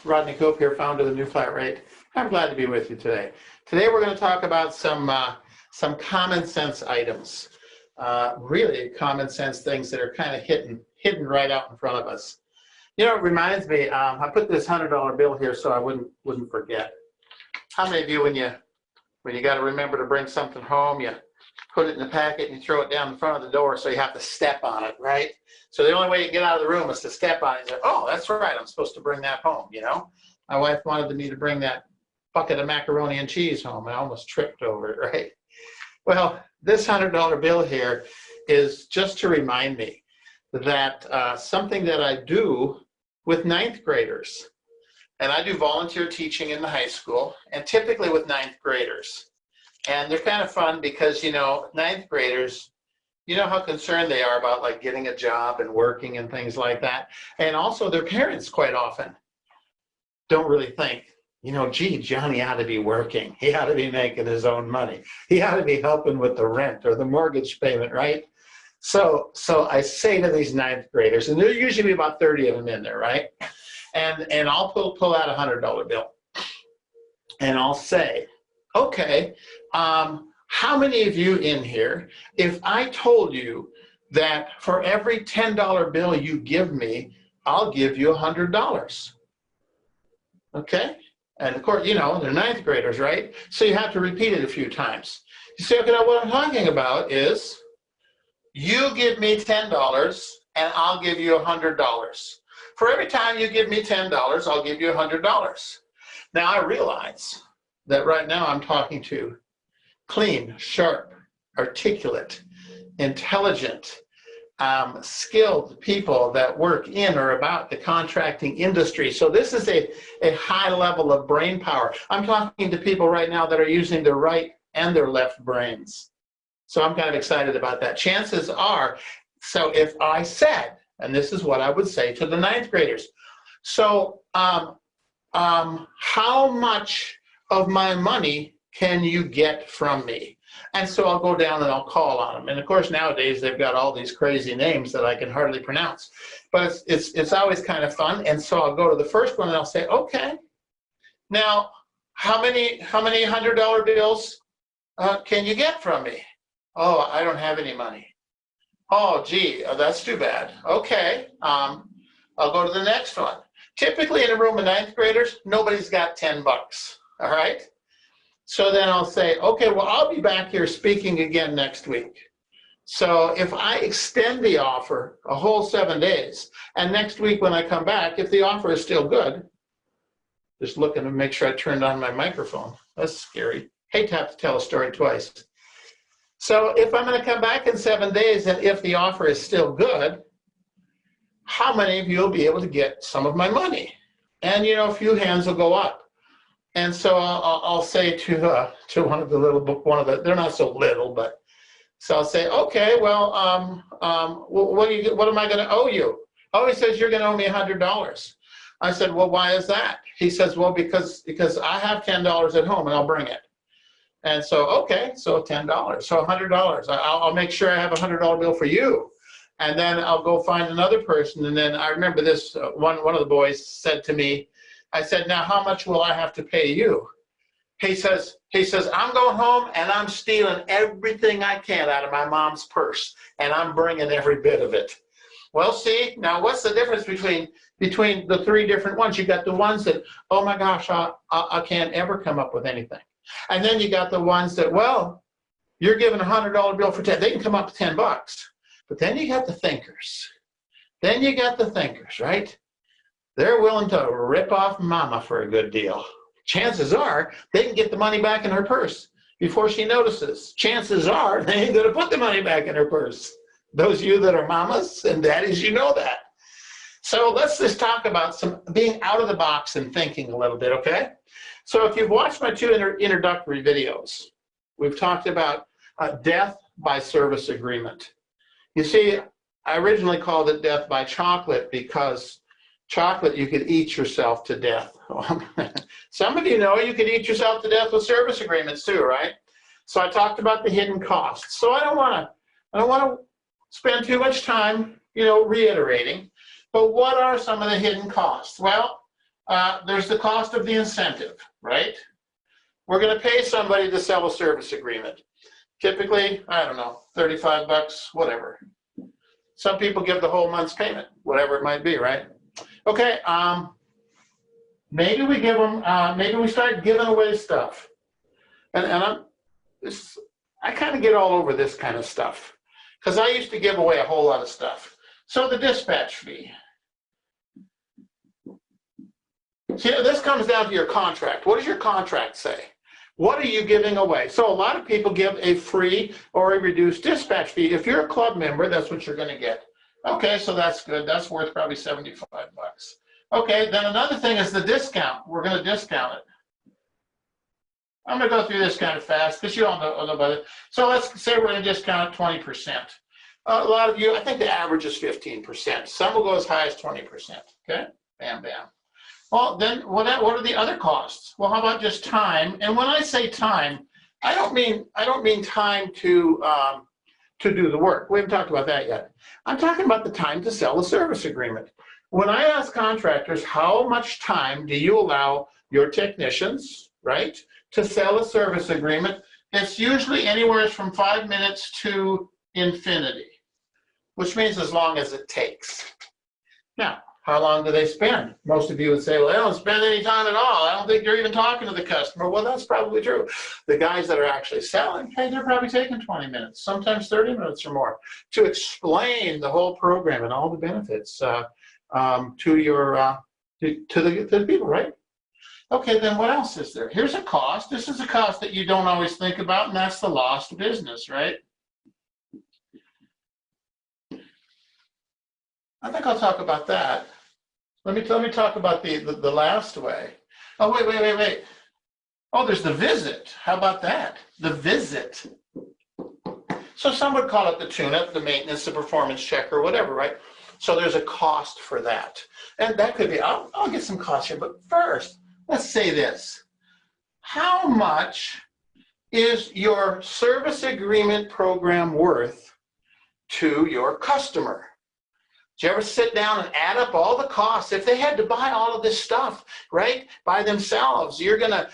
Rodney Cope here, founder of the New Flat Rate. I'm glad to be with you today. Today we're going to talk about some common sense items, really common sense things that are kind of hidden right out in front of us. You know, it reminds me. I put this $100 bill here so I wouldn't forget. How many of you, when you got to remember to bring something home, you put it in the packet and you throw it down in front of the door so you have to step on it, right? So the only way you get out of the room is to step on it and say, oh, that's right, I'm supposed to bring that home, you know? My wife wanted me to bring that bucket of macaroni and cheese home. I almost tripped over it, right? Well, this $100 bill here is just to remind me that something that I do with ninth graders, and I do volunteer teaching in the high school, and typically with ninth graders. And they're kind of fun because, you know, ninth graders, you know how concerned they are about like getting a job and working and things like that. And also their parents quite often don't really think, you know, gee, Johnny ought to be working. He ought to be making his own money. He ought to be helping with the rent or the mortgage payment, right? So I say to these ninth graders, and there's usually about 30 of them in there, right? And I'll pull out a $100 bill. And I'll say, okay, how many of you in here, if I told you that for every $10 bill you give me, I'll give you $100? Okay? And of course, you know, they're ninth graders, right? So you have to repeat it a few times. You say, okay, now what I'm talking about is you give me $10 and I'll give you $100. For every time you give me $10, I'll give you $100. Now I realize that right now I'm talking to clean, sharp, articulate, intelligent, skilled people that work in or about the contracting industry. So this is a high level of brain power. I'm talking to people right now that are using their right and their left brains. So I'm kind of excited about that. Chances are, so if I said, and this is what I would say to the ninth graders, so how much of my money can you get from me? And so I'll go down and I'll call on them. And of course, nowadays they've got all these crazy names that I can hardly pronounce. But it's always kind of fun. And so I'll go to the first one and I'll say, okay, now how many $100 bills can you get from me? Oh, I don't have any money. Oh, gee, that's too bad. Okay, I'll go to the next one. Typically in a room of ninth graders, nobody's got 10 bucks, all right? So then I'll say, okay, well, I'll be back here speaking again next week. So if I extend the offer a whole 7 days, and next week when I come back, if the offer is still good, just looking to make sure I turned on my microphone. That's scary. Hate to have to tell a story twice. So if I'm going to come back in 7 days, and if the offer is still good, how many of you will be able to get some of my money? And, you know, a few hands will go up. And so I'll say to one of the they're not so little, but so I'll say, okay, well, what am I going to owe you? Oh, he says, you're going to owe me $100. I said, well, why is that? He says, well, because I have $10 at home and I'll bring it. And so, okay, so $10, so $100. I'll make sure I have a $100 bill for you. And then I'll go find another person. And then I remember this, one of the boys said to me, I said, now how much will I have to pay you? He says, I'm going home and I'm stealing everything I can out of my mom's purse and I'm bringing every bit of it. Well, see, now what's the difference between the three different ones? You got the ones that, oh my gosh, I can't ever come up with anything. And then you got the ones that, well, you're giving a $100 bill for 10. They can come up with 10 bucks. But then you got the thinkers. Then you got the thinkers, right? They're willing to rip off mama for a good deal. Chances are they can get the money back in her purse before she notices. Chances are they ain't going to put the money back in her purse. Those of you that are mamas and daddies, you know that. So let's just talk about some being out of the box and thinking a little bit, okay? So if you've watched my two introductory videos, we've talked about death by service agreement. You see, I originally called it death by chocolate because chocolate, you could eat yourself to death. Some of you know you could eat yourself to death with service agreements too, right? So I talked about the hidden costs. So I don't want to spend too much time, you know, reiterating. But what are some of the hidden costs? Well, There's the cost of the incentive, right? We're going to pay somebody to sell a service agreement. Typically, I don't know, 35 bucks, whatever. Some people give the whole month's payment, whatever it might be, right? Okay, maybe we give them, maybe we start giving away stuff. And I kind of get all over this kind of stuff because I used to give away a whole lot of stuff. So the dispatch fee. See, this comes down to your contract. What does your contract say? What are you giving away? So a lot of people give a free or a reduced dispatch fee. If you're a club member, that's what you're going to get. Okay, so that's good. That's worth probably 75 bucks. Okay, then another thing is the discount. We're going to discount it. I'm going to go through this kind of fast because you all know about it. So let's say we're going to discount 20%. A lot of you, I think the average is 15%. Some will go as high as 20%. Okay, bam, bam. Well, then what are the other costs? Well, how about just time? And when I say time, I don't mean time to do the work. We haven't talked about that yet. I'm talking about the time to sell a service agreement. When I ask contractors, how much time do you allow your technicians, right, to sell a service agreement? It's usually anywhere from 5 minutes to infinity, which means as long as it takes. Now, how long do they spend? Most of you would say, well, they don't spend any time at all. I don't think you're even talking to the customer. Well, that's probably true. The guys that are actually selling, hey, they're probably taking 20 minutes, sometimes 30 minutes or more, to explain the whole program and all the benefits to the people, right? Okay, then what else is there? Here's a cost. This is a cost that you don't always think about, and that's the lost business, right? I think I'll talk about that. Let me talk about the last way. Oh, wait. Oh, there's the visit. How about that? The visit. So some would call it the tune-up, the maintenance, the performance check, or whatever, right? So there's a cost for that. And that could be, I'll get some costs here, but first, let's say this. How much is your service agreement program worth to your customer? Do you ever sit down and add up all the costs? If they had to buy all of this stuff, right, by themselves, you're gonna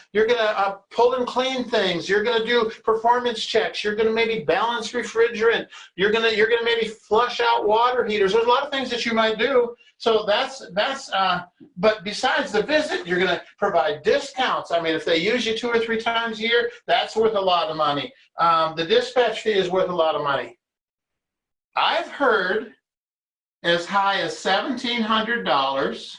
pull and clean things. You're gonna do performance checks. You're gonna maybe balance refrigerant. You're gonna maybe flush out water heaters. There's a lot of things that you might do. So but besides the visit, you're gonna provide discounts. I mean, if they use you 2 or 3 times a year, that's worth a lot of money. The dispatch fee is worth a lot of money. I've heard as high as $1,700.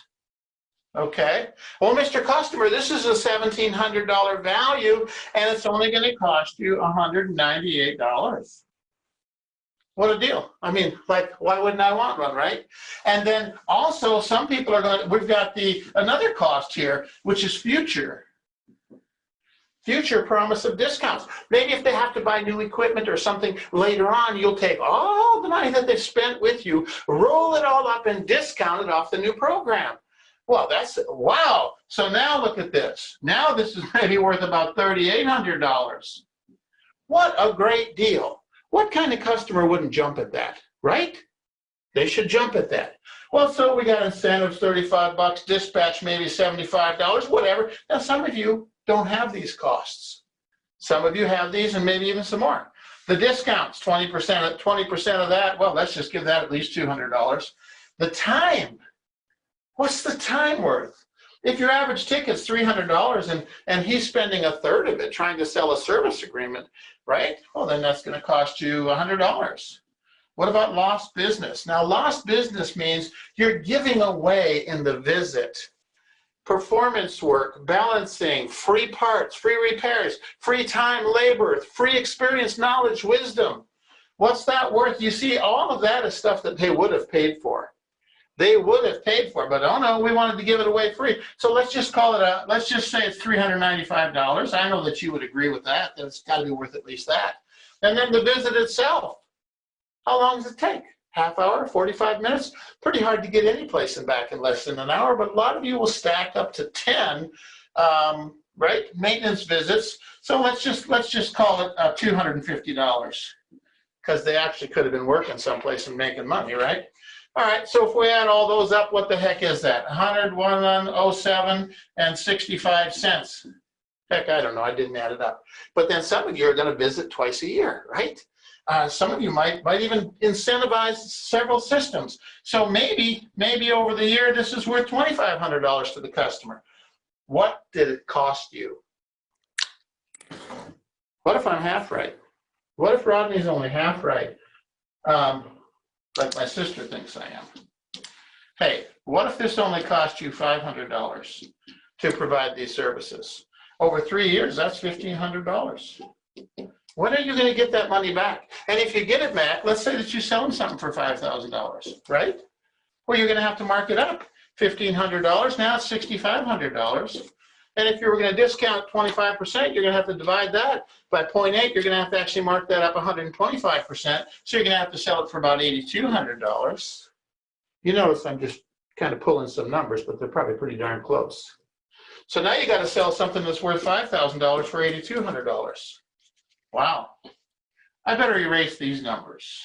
Okay. Well, Mr. Customer, this is a $1,700 value, and it's only going to cost you $198. What a deal. I mean, like, why wouldn't I want one, right? And then also, some people are going to, we've got another cost here, which is future promise of discounts. Maybe if they have to buy new equipment or something later on, you'll take all the money that they've spent with you, roll it all up and discount it off the new program. Well, wow. So now look at this. Now this is maybe worth about $3,800. What a great deal. What kind of customer wouldn't jump at that, right? They should jump at that. Well, so we got incentives, 35 bucks, dispatch maybe $75, whatever. Now, some of you don't have these costs. Some of you have these and maybe even some more. The discounts, 20% of that, well, let's just give that at least $200. The time, what's the time worth? If your average ticket's $300 and he's spending a third of it trying to sell a service agreement, right? Well, then that's going to cost you $100. What about lost business? Now, lost business means you're giving away in the visit performance work, balancing, free parts, free repairs, free time, labor, free experience, knowledge, wisdom. What's that worth? You see, all of that is stuff that they would have paid for. They would have paid for, but oh no, we wanted to give it away free. So let's just call it let's just say it's $395. I know that you would agree with that. It's got to be worth at least that. And then the visit itself. How long does it take? Half hour, 45 minutes? Pretty hard to get any place and back in less than an hour, but a lot of you will stack up to 10, right? Maintenance visits. So let's just call it $250 because they actually could have been working someplace and making money, right? All right, so if we add all those up, what the heck is that? 100, 107, and 65 cents. Heck, I don't know, I didn't add it up. But then some of you are gonna visit twice a year, right? Some of you might even incentivize several systems. So maybe over the year, this is worth $2,500 to the customer. What did it cost you? What if I'm half right? What if Rodney's only half right? Like my sister thinks I am. Hey, what if this only cost you $500 to provide these services? Over 3 years, that's $1,500. When are you going to get that money back? And if you get it back, let's say that you sell them something for $5,000, right? Well, you're going to have to mark it up. $1,500, now it's $6,500. And if you were going to discount 25%, you're going to have to divide that by 0.8. You're going to have to actually mark that up 125%. So you're going to have to sell it for about $8,200. You notice I'm just kind of pulling some numbers, but they're probably pretty darn close. So now you got to sell something that's worth $5,000 for $8,200. Wow. I better erase these numbers.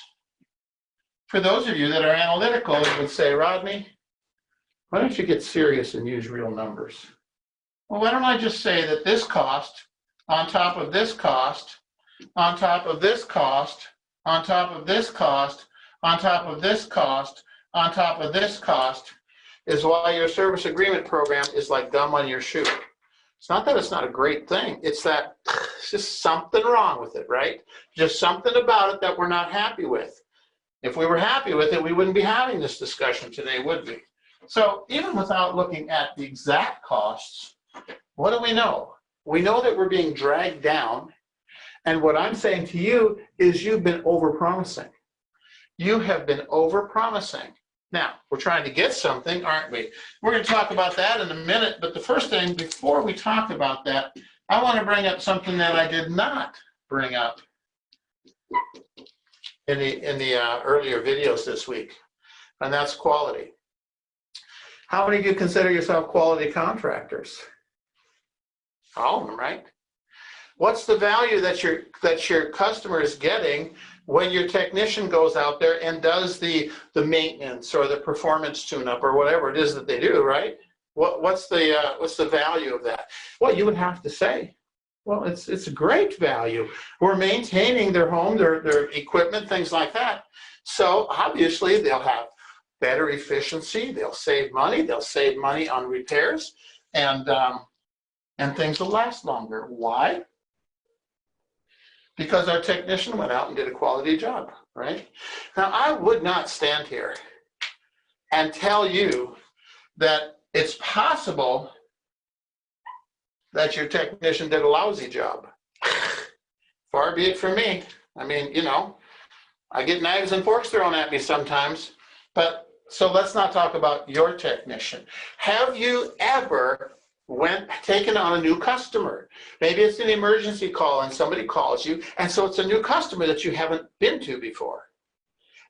For those of you that are analytical, you would say, Rodney, why don't you get serious and use real numbers? Well, why don't I just say that this cost, on top of this cost, on top of this cost, on top of this cost, on top of this cost, on top of this cost, is why your service agreement program is like gum on your shoe. It's not that it's not a great thing. It's that it's just something wrong with it, right? Just something about it that we're not happy with. If we were happy with it, we wouldn't be having this discussion today, would we? So even without looking at the exact costs, what do we know? We know that we're being dragged down. And what I'm saying to you is you've been overpromising. You have been overpromising. Now, we're trying to get something, aren't we? We're going to talk about that in a minute. But the first thing, before we talk about that, I want to bring up something that I did not bring up in the earlier videos this week, and that's quality. How many of you consider yourself quality contractors? All of them, right? What's the value that your customer is getting when your technician goes out there and does the maintenance or the performance tune-up or whatever it is that they do, right? What's the value of that? Well, you would have to say, well, it's a great value. We're maintaining their home, their equipment, things like that. So obviously they'll have better efficiency. They'll save money. They'll save money on repairs, and things will last longer. Why? Because our technician went out and did a quality job, right? Now, I would not stand here and tell you that it's possible that your technician did a lousy job. Far be it from me. I mean, you know, I get knives and forks thrown at me sometimes, but so let's not talk about your technician. Have you ever taken on a new customer? Maybe it's an emergency call and somebody calls you, and so it's a new customer that you haven't been to before.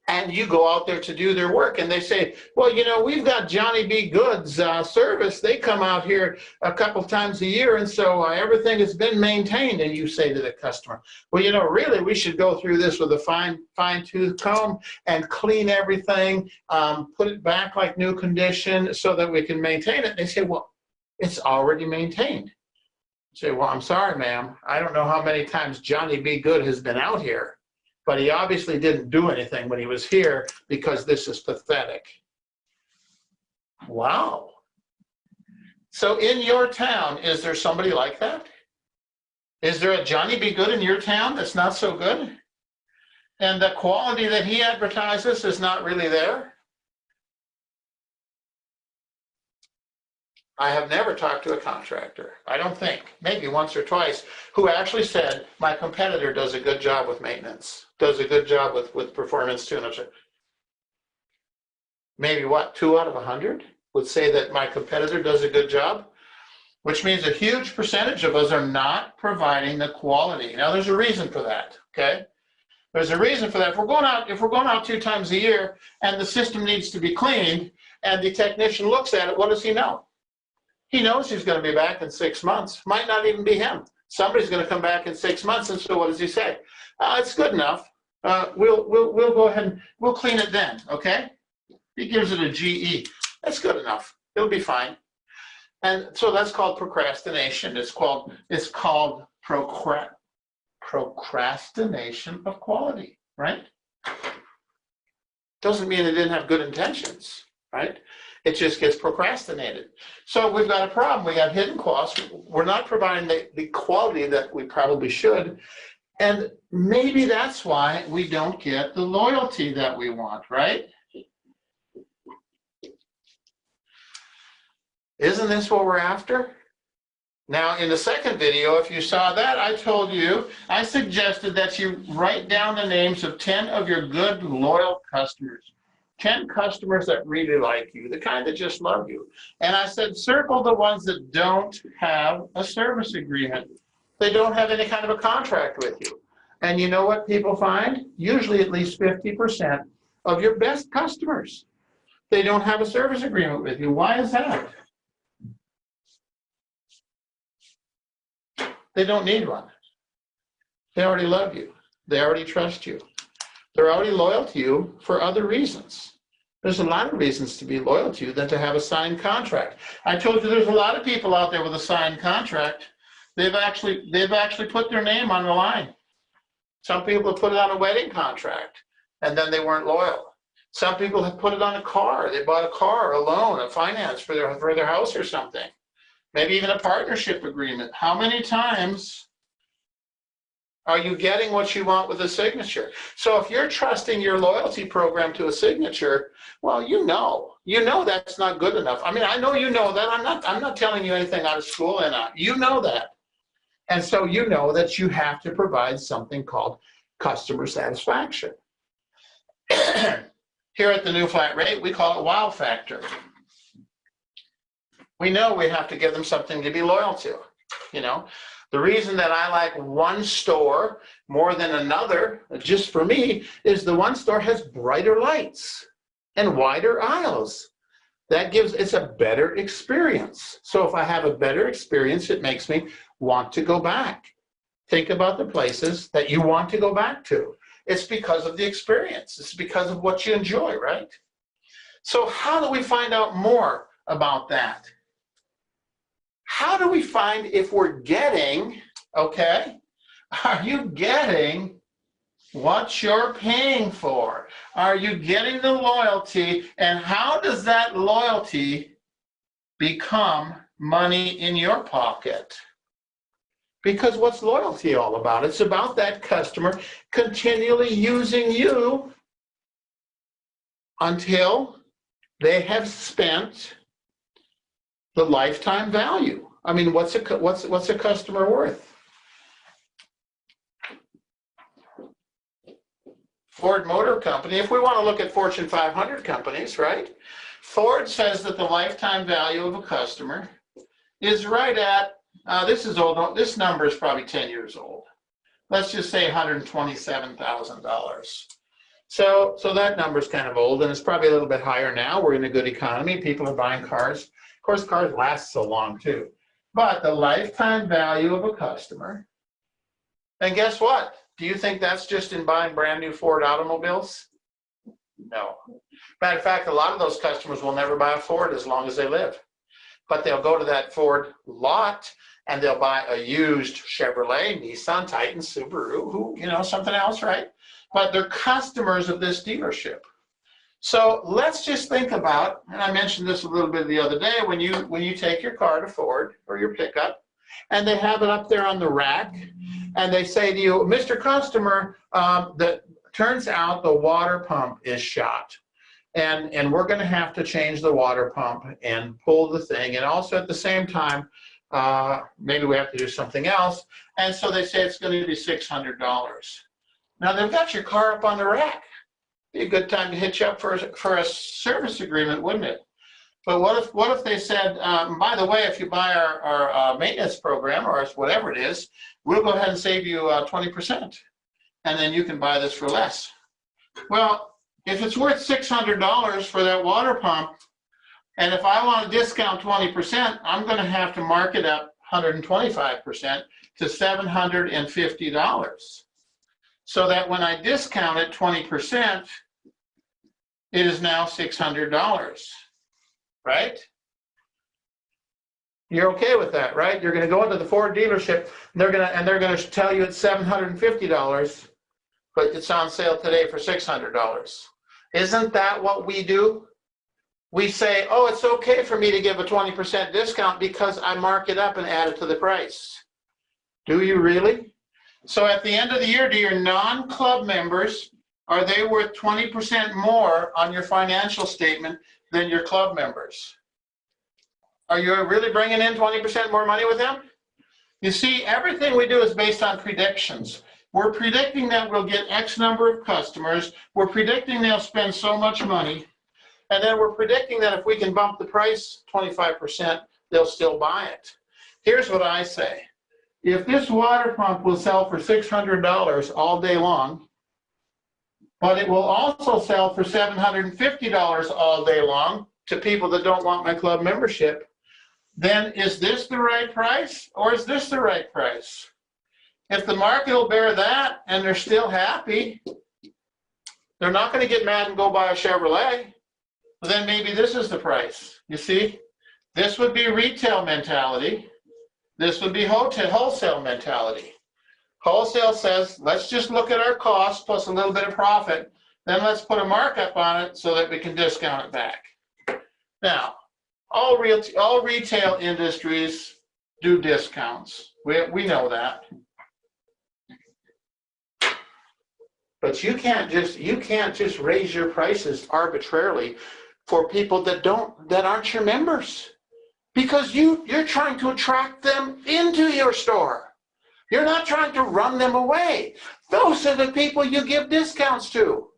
And you go out there to do their work, and they say, well, you know, we've got Johnny B. Good's service. They come out here a couple times a year, and so everything has been maintained. And you say to the customer, well, you know, really, we should go through this with a fine-tooth comb and clean everything, put it back like new condition so that we can maintain it. They say, well, it's already maintained. You say, well, I'm sorry, ma'am. I don't know how many times Johnny B. Good has been out here, but he obviously didn't do anything when he was here because this is pathetic. Wow. So in your town, is there somebody like that? Is there a Johnny B. Good in your town that's not so good? And the quality that he advertises is not really there? I have never talked to a contractor, I don't think, maybe once or twice, who actually said, my competitor does a good job with maintenance, does a good job with performance tune-ups. Maybe what, 2 out of 100 would say that my competitor does a good job, which means a huge percentage of us are not providing the quality. Now, there's a reason for that, okay? There's a reason for that. If we're going out 2 times a year and the system needs to be cleaned and the technician looks at it, what does he know? He knows he's going to be back in 6 months. Might not even be him. Somebody's going to come back in 6 months, and so what does he say? It's good enough. We'll go ahead and we'll clean it then, okay? He gives it a GE. That's good enough. It'll be fine. And so that's called procrastination. It's called procrastination of quality, right? Doesn't mean it didn't have good intentions, right? It just gets procrastinated. So we've got a problem. We got hidden costs. We're not providing the quality that we probably should. And maybe that's why we don't get the loyalty that we want, right? Isn't this what we're after? Now, in the second video, if you saw that, I suggested that you write down the names of 10 of your good, loyal customers. 10 customers that really like you, the kind that just love you. And I said, circle the ones that don't have a service agreement. They don't have any kind of a contract with you. And you know what people find? Usually at least 50% of your best customers, they don't have a service agreement with you. Why is that? They don't need one. They already love you. They already trust you. They're already loyal to you for other reasons. There's a lot of reasons to be loyal to you than to have a signed contract. I told you there's a lot of people out there with a signed contract. They've actually put their name on the line. Some people have put it on a wedding contract, and then they weren't loyal. Some people have put it on a car. They bought a car, a loan, a finance for their house or something. Maybe even a partnership agreement. How many times are you getting what you want with a signature? So if you're trusting your loyalty program to a signature, well, you know that's not good enough. I mean, I know you know that. I'm not telling you anything out of school, and you know that. And so you know that you have to provide something called customer satisfaction. Here at the New Flat Rate, we call it wow factor. We know we have to give them something to be loyal to. You know, the reason that I like one store more than another, just for me, is the one store has brighter lights and wider aisles. It's a better experience. So if I have a better experience, it makes me want to go back. Think about the places that you want to go back to. It's because of the experience. It's because of what you enjoy, right? So how do we find out more about that? How do we find if we're getting, okay, are you getting what you're paying for? Are you getting the loyalty? And how does that loyalty become money in your pocket? Because what's loyalty all about? It's about that customer continually using you until they have spent the lifetime value. I mean, what's a customer worth? Ford Motor Company, if we want to look at Fortune 500 companies, right? Ford says that the lifetime value of a customer is right at, this is old, this number is probably 10 years old. Let's just say $127,000. So that number is kind of old, and it's probably a little bit higher now. We're in a good economy. People are buying cars. Of course, cars last so long too. But the lifetime value of a customer, and guess what? Do you think that's just in buying brand new Ford automobiles? No. Matter of fact, a lot of those customers will never buy a Ford as long as they live. But they'll go to that Ford lot and they'll buy a used Chevrolet, Nissan, Titan, Subaru, something else, right? But they're customers of this dealership. So let's just think about, and I mentioned this a little bit the other day, when you take your car to Ford or your pickup, and they have it up there on the rack, and they say to you, Mr. Customer, that turns out the water pump is shot. And we're going to have to change the water pump and pull the thing. And also at the same time, maybe we have to do something else. And so they say it's going to be $600. Now they've got your car up on the rack. Be a good time to hit you up for a service agreement, wouldn't it? But what if they said, by the way, if you buy our maintenance program or whatever it is, we'll go ahead and save you 20%, and then you can buy this for less. Well, if it's worth $600 for that water pump, and if I want to discount 20%, I'm going to have to mark it up 125% to $750. So that when I discount it 20%, it is now $600, right? You're okay with that, right? You're going to go into the Ford dealership, and they're going to tell you it's $750, but it's on sale today for $600. Isn't that what we do? We say, oh, it's okay for me to give a 20% discount because I mark it up and add it to the price. Do you really? So at the end of the year, do your non-club members, are they worth 20% more on your financial statement than your club members? Are you really bringing in 20% more money with them? You see, everything we do is based on predictions. We're predicting that we'll get X number of customers. We're predicting they'll spend so much money. And then we're predicting that if we can bump the price 25%, they'll still buy it. Here's what I say. If this water pump will sell for $600 all day long, but it will also sell for $750 all day long to people that don't want my club membership, then is this the right price or is this the right price? If the market will bear that and they're still happy, they're not going to get mad and go buy a Chevrolet, then maybe this is the price. You see, this would be retail mentality. This would be wholesale mentality. Wholesale says, let's just look at our cost plus a little bit of profit, then let's put a markup on it so that we can discount it back. Now, all retail industries do discounts. We know that. But you can't just raise your prices arbitrarily for people that aren't your members, because you're trying to attract them into your store. You're not trying to run them away. Those are the people you give discounts to.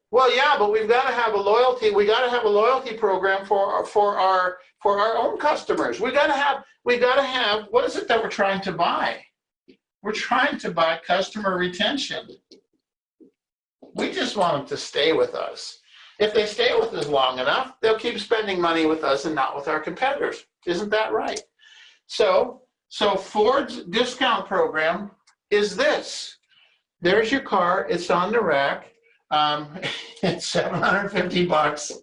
Well, yeah, but we've got to have a loyalty. We got to have a loyalty program for our own customers. We got to have. What is it that we're trying to buy? We're trying to buy customer retention. We just want them to stay with us. If they stay with us long enough, they'll keep spending money with us and not with our competitors. Isn't that right? So Ford's discount program is this. There's your car. It's on the rack. It's $750.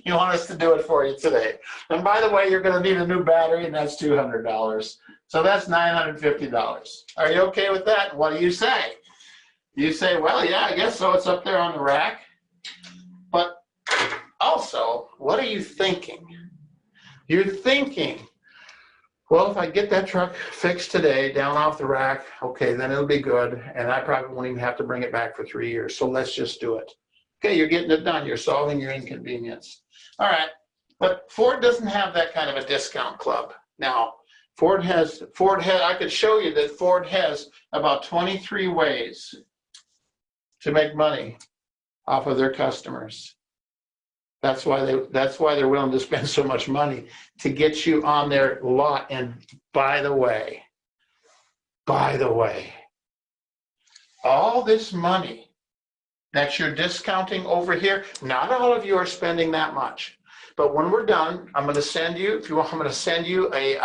You want us to do it for you today. And by the way, you're going to need a new battery, and that's $200. So that's $950. Are you okay with that? What do you say? You say, well, yeah, I guess so. It's up there on the rack. But also, what are you thinking? You're thinking, well, if I get that truck fixed today, down off the rack, okay, then it'll be good, and I probably won't even have to bring it back for 3 years, so let's just do it. Okay, you're getting it done. You're solving your inconvenience. All right, but Ford doesn't have that kind of a discount club. Now, I could show you that Ford has about 23 ways to make money off of their customers. That's why they're willing to spend so much money to get you on their lot. And by the way, all this money that you're discounting over here, not all of you are spending that much. But when we're done, I'm going to send you, if you want, I'm going to send you a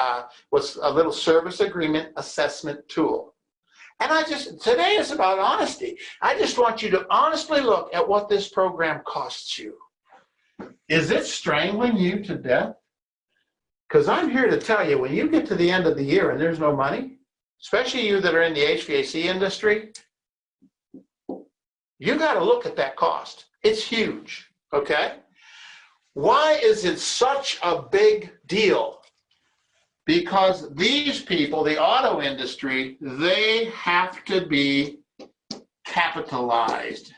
little service agreement assessment tool. And today is about honesty. I just want you to honestly look at what this program costs you. Is it strangling you to death? Because I'm here to tell you, when you get to the end of the year and there's no money, especially you that are in the HVAC industry, you got to look at that cost. It's huge, okay? Why is it such a big deal? Because these people, the auto industry, they have to be capitalized.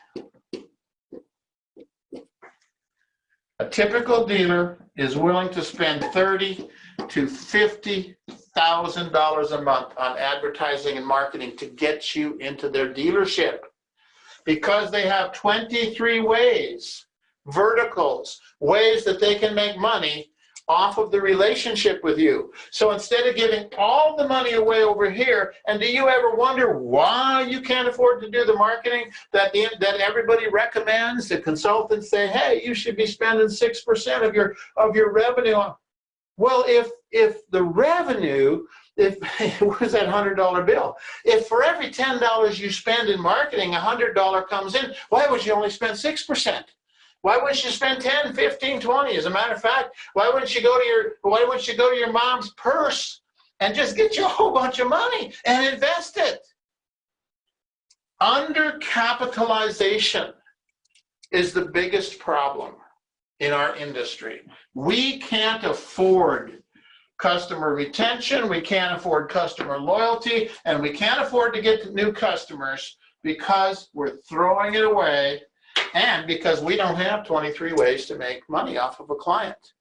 A typical dealer is willing to spend $30,000 to $50,000 a month on advertising and marketing to get you into their dealership, because they have 23 ways, verticals, ways that they can make money off of the relationship with you. So instead of giving all the money away over here, and do you ever wonder why you can't afford to do the marketing that everybody recommends? The consultants say, hey, you should be spending 6% of your revenue on. Well, if the revenue, where's that $100 bill? If for every $10 you spend in marketing, $100 comes in, why would you only spend 6%? Why wouldn't you spend 10, 15, 20? As a matter of fact, why wouldn't you go to your mom's purse and just get you a whole bunch of money and invest it? Undercapitalization is the biggest problem in our industry. We can't afford customer retention, we can't afford customer loyalty, and we can't afford to get new customers because we're throwing it away and because we don't have 23 ways to make money off of a client.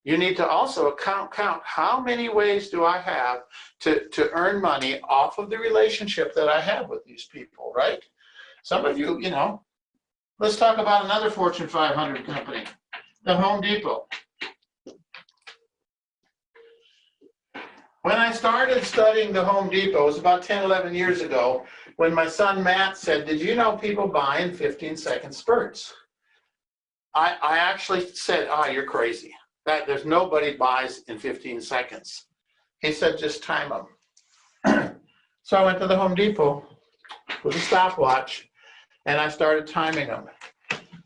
You need to also count how many ways do I have to earn money off of the relationship that I have with these people, right? Some of you, let's talk about another Fortune 500 company, the Home Depot. When I started studying the Home Depot, it was about 10, 11 years ago, when my son Matt said, did you know people buy in 15-second spurts? I actually said, you're crazy. There's nobody buys in 15 seconds. He said, just time them. So I went to the Home Depot with a stopwatch, and I started timing them.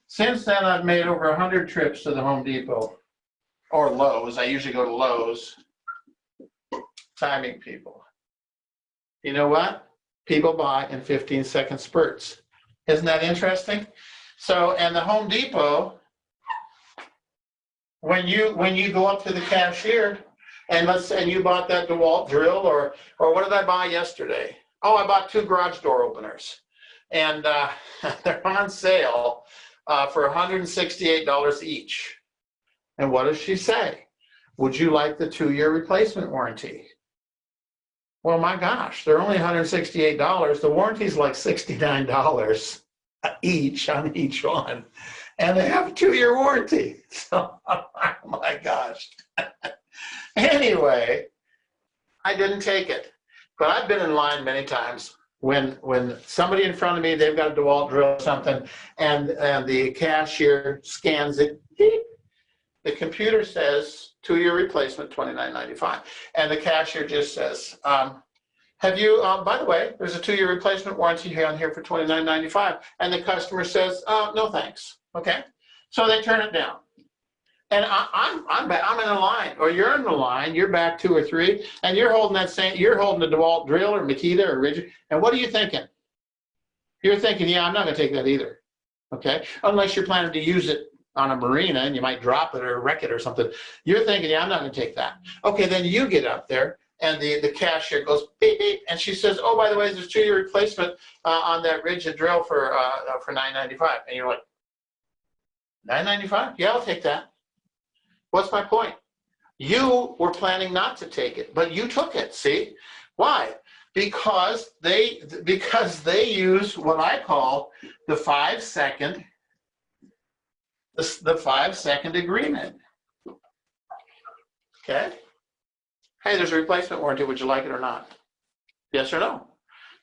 Since then, I've made over 100 trips to the Home Depot, or Lowe's. I usually go to Lowe's. Timing people. You know what? People buy in 15-second spurts. Isn't that interesting? So, and the Home Depot, when you go up to the cashier, and let's say you bought that DeWalt drill, or what did I buy yesterday? Oh, I bought 2 garage door openers, and they're on sale for $168 each. And what does she say? Would you like the 2-year replacement warranty? Well, my gosh, they're only $168. The warranty's like $69 each on each one. And they have a 2-year warranty. So, oh my gosh. Anyway, I didn't take it. But I've been in line many times when somebody in front of me, they've got a DeWalt drill or something, and the cashier scans it. Beep. The computer says 2-year replacement, $29.95. And the cashier just says, have you, by the way, there's a 2-year replacement warranty on here for $29.95. And the customer says, no thanks, okay? So they turn it down. And I'm in a line, or you're in the line, you're back 2 or 3, and you're holding you're holding the DeWalt drill or Makita or Ridgid, and what are you thinking? You're thinking, yeah, I'm not gonna take that either, okay? Unless you're planning to use it on a marina and you might drop it or wreck it or something. You're thinking, yeah, I'm not gonna take that. Okay, then you get up there and the cashier goes beep, beep, and she says, oh, by the way, there's a 2-year replacement on that Ridgid drill for $9.95. And you're like, $9.95? Yeah, I'll take that. What's my point? You were planning not to take it, but you took it, see? Why? Because they use what I call the 5-second the 5-second agreement. Okay? Hey, there's a replacement warranty. Would you like it or not? Yes or no?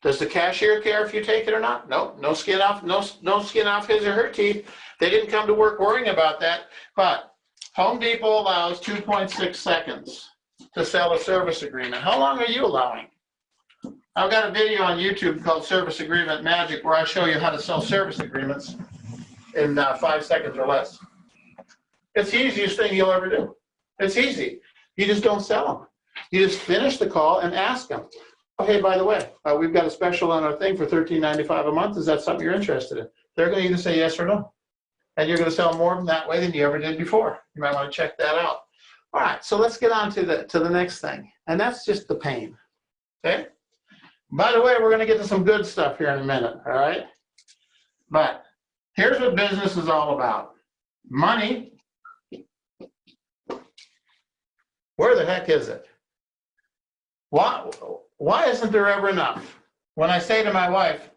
Does the cashier care if you take it or not? No. No skin off. No skin off his or her teeth. They didn't come to work worrying about that. But Home Depot allows 2.6 seconds to sell a service agreement. How long are you allowing? I've got a video on YouTube called Service Agreement Magic where I show you how to sell service agreements in 5 seconds or less. It's the easiest thing you'll ever do. It's easy. You just don't sell them. You just finish the call and ask them, oh, hey, by the way, we've got a special on our thing for $13.95 a month. Is that something you're interested in? They're going to either say yes or no. And you're going to sell more of them that way than you ever did before. You might want to check that out. All right, so let's get on to the next thing. And that's just the pain. Okay? By the way, we're going to get to some good stuff here in a minute, all right? But here's what business is all about. Money. Where the heck is it? Why isn't there ever enough? When I say to my wife,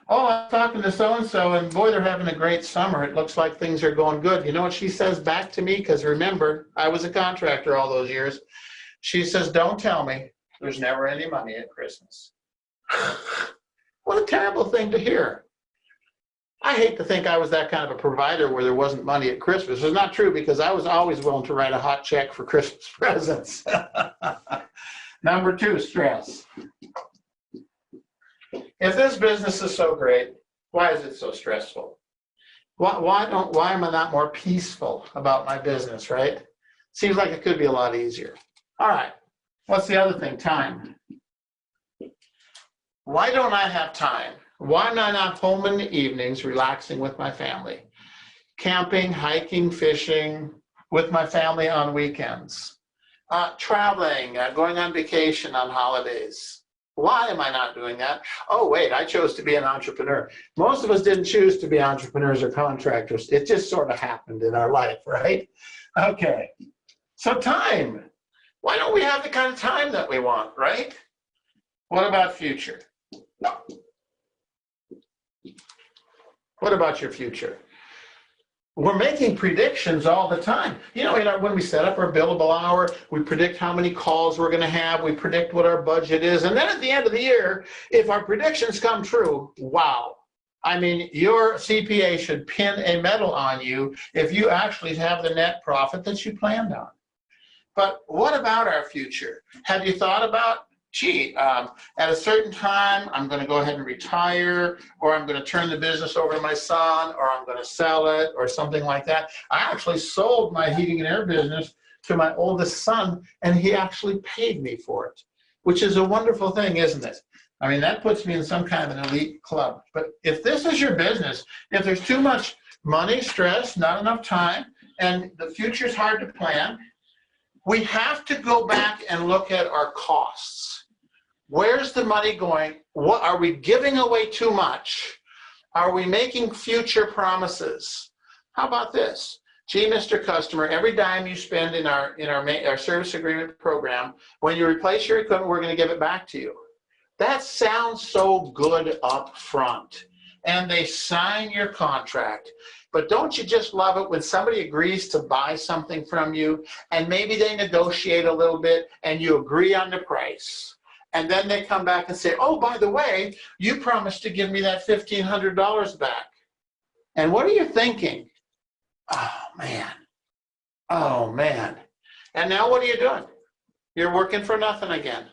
oh, I'm talking to so-and-so, and boy, they're having a great summer. It looks like things are going good. You know what she says back to me? Because remember, I was a contractor all those years. She says, don't tell me there's never any money at Christmas. What a terrible thing to hear. I hate to think I was that kind of a provider where there wasn't money at Christmas. It's not true because I was always willing to write a hot check for Christmas presents. Number 2, stress. If this business is so great, why is it so stressful? Why am I not more peaceful about my business, right? Seems like it could be a lot easier. All right, what's the other thing? Time. Why don't I have time? Why am I not home in the evenings relaxing with my family? Camping, hiking, fishing with my family on weekends. Traveling, going on vacation on holidays. Why am I not doing that? Oh, wait, I chose to be an entrepreneur. Most of us didn't choose to be entrepreneurs or contractors. It just sort of happened in our life, right? Okay, so time. Why don't we have the kind of time that we want, right? What about future? What about your future? We're making predictions all the time. You know, when we set up our billable hour, we predict how many calls we're going to have. We predict what our budget is. And then at the end of the year, if our predictions come true, wow. I mean, your CPA should pin a medal on you if you actually have the net profit that you planned on. But what about our future? Have you thought about, gee, at a certain time, I'm going to go ahead and retire, or I'm going to turn the business over to my son, or I'm going to sell it, or something like that. I actually sold my heating and air business to my oldest son, and he actually paid me for it, which is a wonderful thing, isn't it? I mean, that puts me in some kind of an elite club. But if this is your business, if there's too much money, stress, not enough time, and the future's hard to plan, we have to go back and look at our costs. Where's the money going? What are we giving away too much? Are we making future promises? How about this? Gee, Mr. Customer, every dime you spend in our service agreement program, when you replace your equipment, we're going to give it back to you. That sounds so good up front. And they sign your contract. But don't you just love it when somebody agrees to buy something from you, and maybe they negotiate a little bit and you agree on the price, and then they come back and say, oh, by the way, you promised to give me that $1,500 back. And what are you thinking? Oh, man. Oh, man. And now what are you doing? You're working for nothing again.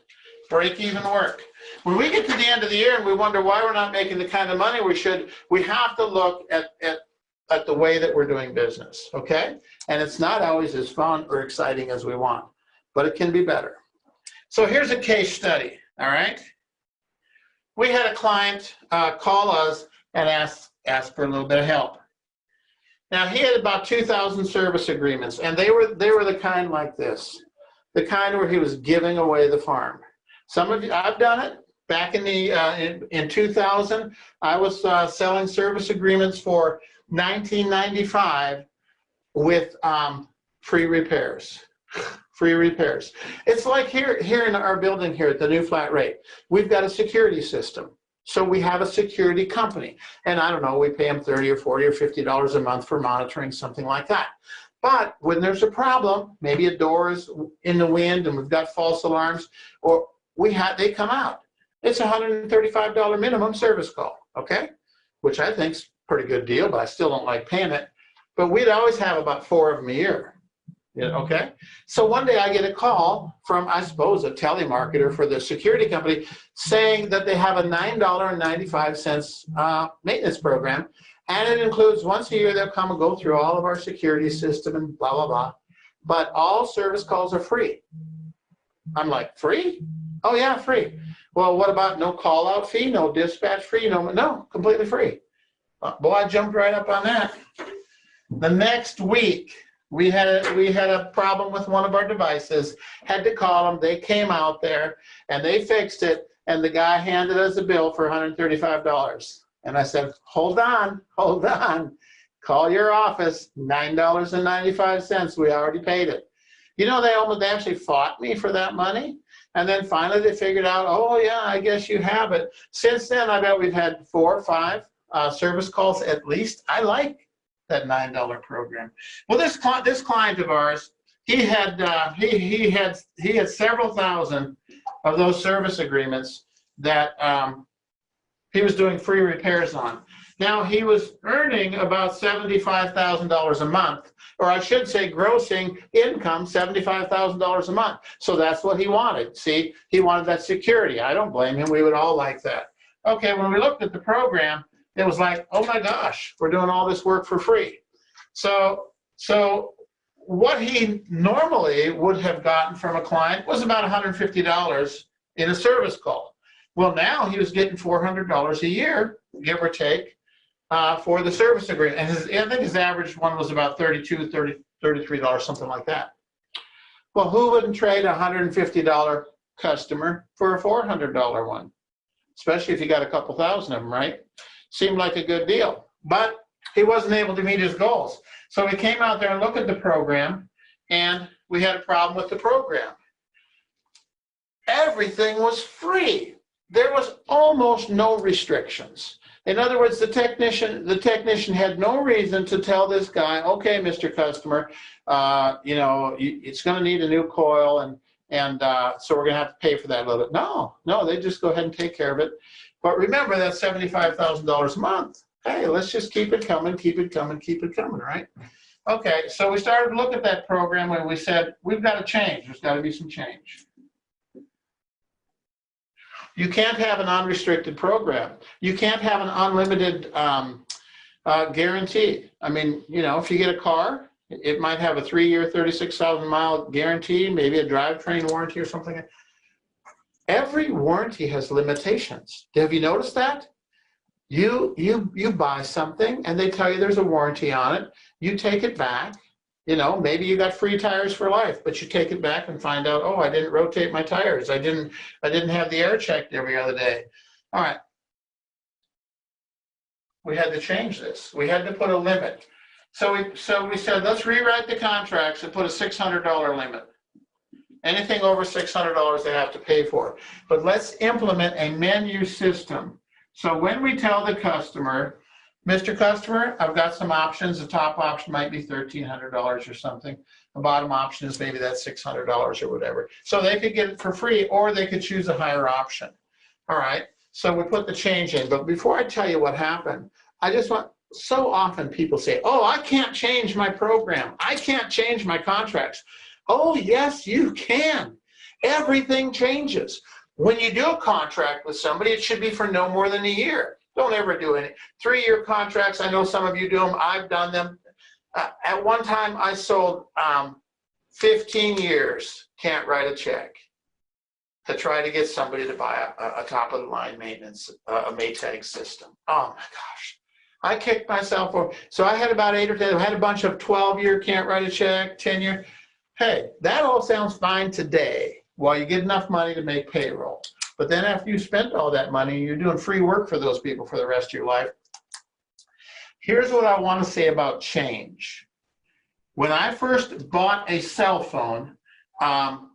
Break even work. When we get to the end of the year and we wonder why we're not making the kind of money we should, we have to look at the way that we're doing business, okay? And it's not always as fun or exciting as we want, but it can be better. So here's a case study, all right? We had a client call us and ask for a little bit of help. Now, he had about 2,000 service agreements, and they were the kind like this, the kind where he was giving away the farm. Some of you, I've done it. Back in the in 2000, I was selling service agreements for $19.95 with free repairs. Free repairs. It's like here in our building here at the new flat rate, we've got a security system. So we have a security company, and I don't know, we pay them $30 or $40 or $50 a month for monitoring, something like that. But when there's a problem, maybe a door is in the wind and we've got false alarms, or they come out. It's a $135 minimum service call, okay? Which I think's a pretty good deal, but I still don't like paying it. But we'd always have about 4 of them a year, okay? So one day I get a call from, I suppose, a telemarketer for the security company saying that they have a $9.95 maintenance program, and it includes once a year they'll come and go through all of our security system and blah, blah, blah. But all service calls are free. I'm like, free? Oh yeah, free. Well, what about no call out fee, no dispatch fee, no, completely free. Boy, I jumped right up on that. The next week, we had a problem with one of our devices, had to call them, they came out there, and they fixed it, and the guy handed us a bill for $135. And I said, hold on, call your office, $9.95, we already paid it. You know, they actually fought me for that money. And then finally they figured out, oh yeah, I guess you have it. Since then, I bet we've had 4 or 5 service calls at least. I like that $9 program. Well, this client of ours, he had several thousand of those service agreements that he was doing free repairs on. Now, he was earning about $75,000 a month, or I should say grossing income $75,000 a month. So that's what he wanted. See, he wanted that security. I don't blame him. We would all like that. Okay, when we looked at the program, it was like, oh my gosh, we're doing all this work for free. So what he normally would have gotten from a client was about $150 in a service call. Well, now he was getting $400 a year, give or take, for the service agreement. And I think his average one was about $32, $33, something like that. Well, who wouldn't trade a $150 customer for a $400 one? Especially if you got a couple thousand of them, right? Seemed like a good deal. But he wasn't able to meet his goals. So we came out there and looked at the program, and we had a problem with the program. Everything was free. There was almost no restrictions. In other words, the technician had no reason to tell this guy, okay, Mr. Customer, it's going to need a new coil, and so we're going to have to pay for that a little bit. No, they just go ahead and take care of it. But remember, that's $75,000 a month. Hey, let's just keep it coming, keep it coming, keep it coming, right? Okay, so we started to look at that program, and we said, we've got to change. There's got to be some change. You can't have an unrestricted program. You can't have an unlimited guarantee. I mean, if you get a car, it might have a 3-year, 36,000-mile guarantee, maybe a drivetrain warranty or something. Every warranty has limitations. Have you noticed that? You buy something and they tell you there's a warranty on it. You take it back. Maybe you got free tires for life, but you take it back and find out, oh, I didn't rotate my tires. I didn't have the air checked every other day. All right. We had to change this. We had to put a limit. So we said, let's rewrite the contracts and put a $600 limit. Anything over $600 they have to pay for. But let's implement a menu system. So when we tell the customer, Mr. Customer, I've got some options. The top option might be $1,300 or something. The bottom option is maybe that's $600 or whatever. So they could get it for free, or they could choose a higher option. All right, so we put the change in. But before I tell you what happened, so often people say, oh, I can't change my program. I can't change my contracts. Oh, yes, you can. Everything changes. When you do a contract with somebody, it should be for no more than a year. Don't ever do any 3-year contracts. I know some of you do them. I've done them. At one time, I sold 15 years, can't write a check, to try to get somebody to buy a top-of-the-line maintenance, a Maytag system. Oh, my gosh. I kicked myself over. So I had about 8 or 10. I had a bunch of 12-year, can't write a check, 10-year. Hey, that all sounds fine today while you get enough money to make payroll. But then after you spent all that money, you're doing free work for those people for the rest of your life. Here's what I want to say about change. When I first bought a cell phone,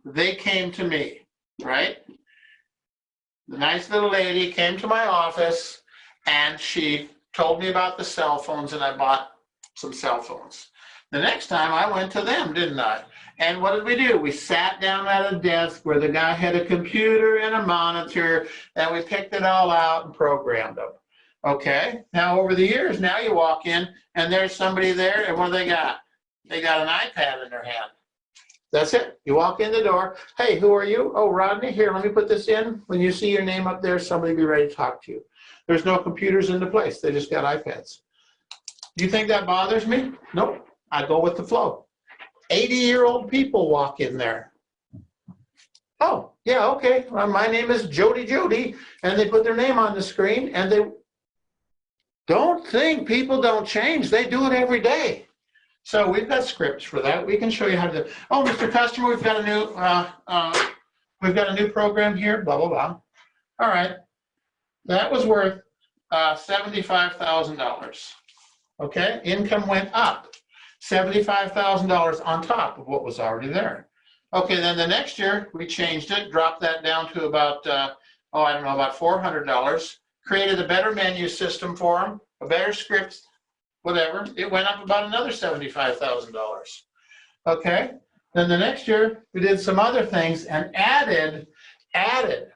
they came to me, right? The nice little lady came to my office, and she told me about the cell phones, and I bought some cell phones. The next time I went to them, didn't I? And what did we do? We sat down at a desk where the guy had a computer and a monitor, and we picked it all out and programmed them. Okay, now over the years, now you walk in and there's somebody there, and what do they got? They got an iPad in their hand. That's it. You walk in the door. Hey, who are you? Oh, Rodney. Here, let me put this in. When you see your name up there, somebody be ready to talk to you. There's no computers in the place. They just got iPads. Do you think that bothers me? Nope. I go with the flow. 80-year-old people walk in there. Oh, yeah, okay. Well, my name is Jody, and they put their name on the screen, and they don't think people don't change. They do it every day. So we've got scripts for that. We can show you how to do. Oh, Mr. Customer, we've got a new program here. Blah blah blah. All right, that was worth $75,000. Okay, income went up. $75,000 on top of what was already there. Okay, then the next year we changed it, dropped that down to about, about $400, created a better menu system for them, a better script, whatever. It went up about another $75,000. Okay, then the next year we did some other things and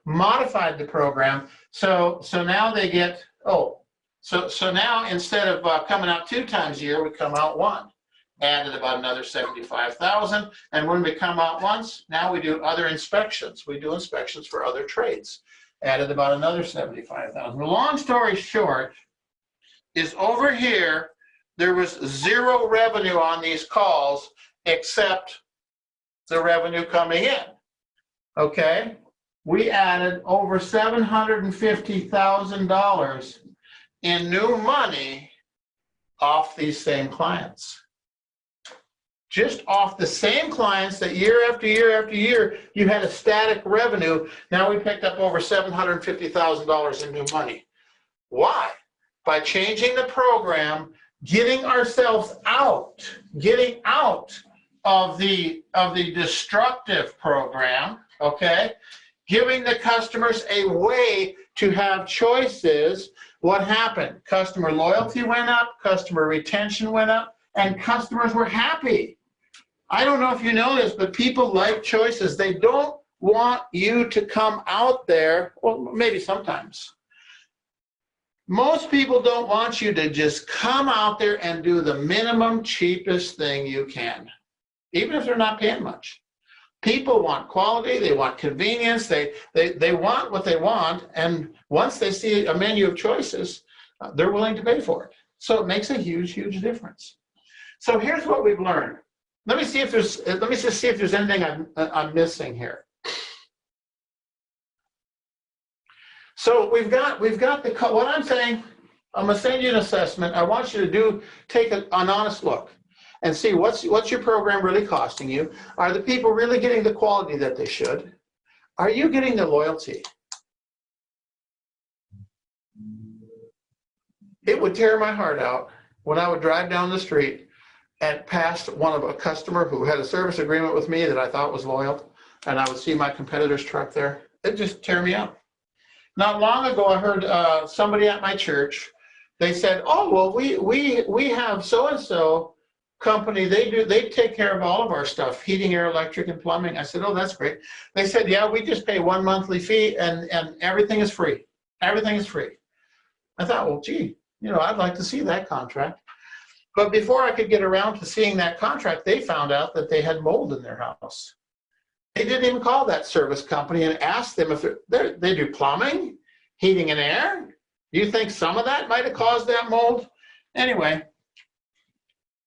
modified the program. So now they get, so now instead of coming out 2 times a year, we come out 1. Added about another $75,000, and when we come out once, now we do other inspections. We do inspections for other trades. Added about another $75,000. Long story short, is over here, there was zero revenue on these calls except the revenue coming in. Okay? We added over $750,000 in new money off these same clients. Just off the same clients that year after year after year, you had a static revenue. Now we picked up over $750,000 in new money. Why? By changing the program, getting ourselves out, getting out of the destructive program, okay? Giving the customers a way to have choices. What happened? Customer loyalty went up, customer retention went up, and customers were happy. I don't know if you know this, but people like choices. They don't want you to come out there, well, maybe sometimes. Most people don't want you to just come out there and do the minimum cheapest thing you can, even if they're not paying much. People want quality, they want convenience, they want what they want, and once they see a menu of choices, they're willing to pay for it. So it makes a huge, huge difference. So here's what we've learned. Let me just see if there's anything I'm missing here. So we've got what I'm saying. I'm gonna send you an assessment. I want you to take an honest look and see what's your program really costing you. Are the people really getting the quality that they should? Are you getting the loyalty? It would tear my heart out when I would drive down the street and past a customer who had a service agreement with me that I thought was loyal, and I would see my competitor's truck there. It'd just tear me up. Not long ago, I heard somebody at my church. They said, "Oh, well, we have so-and-so company. They take care of all of our stuff, heating, air, electric, and plumbing." I said, "Oh, that's great." They said, "Yeah, we just pay one monthly fee, and everything is free. Everything is free." I thought, well, gee, I'd like to see that contract. But before I could get around to seeing that contract, they found out that they had mold in their house. They didn't even call that service company and ask them if they do plumbing, heating and air. Do you think some of that might have caused that mold? Anyway,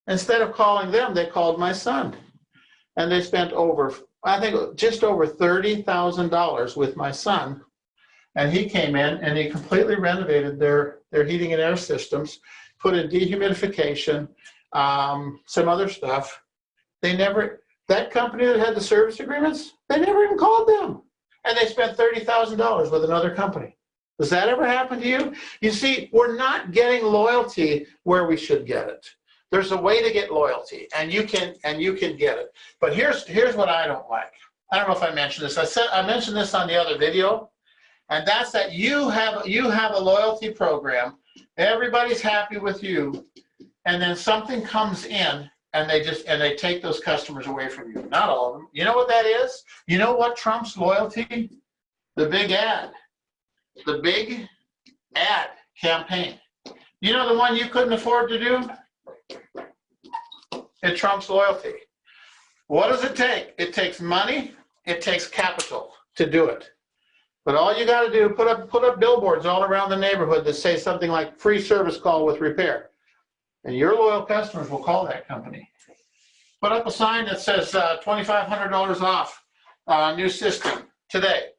instead of calling them, they called my son. And they spent just over $30,000 with my son. And he came in and he completely renovated their heating and air systems, put in dehumidification, some other stuff. That company that had the service agreements, they never even called them. And they spent $30,000 with another company. Does that ever happen to you? You see, we're not getting loyalty where we should get it. There's a way to get loyalty, and you can get it. But here's what I don't like. I don't know if I mentioned this. I mentioned this on the other video, and that's that you have a loyalty program. Everybody's happy with you, and then something comes in and they take those customers away from you. Not all of them. You know what that is? You know what trumps loyalty? The big ad. The big ad campaign. You know the one you couldn't afford to do? It trumps loyalty. What does it take? It takes money, it takes capital to do it. But all you got to do, put up billboards all around the neighborhood that say something like free service call with repair. And your loyal customers will call that company. Put up a sign that says $2,500 off new system today.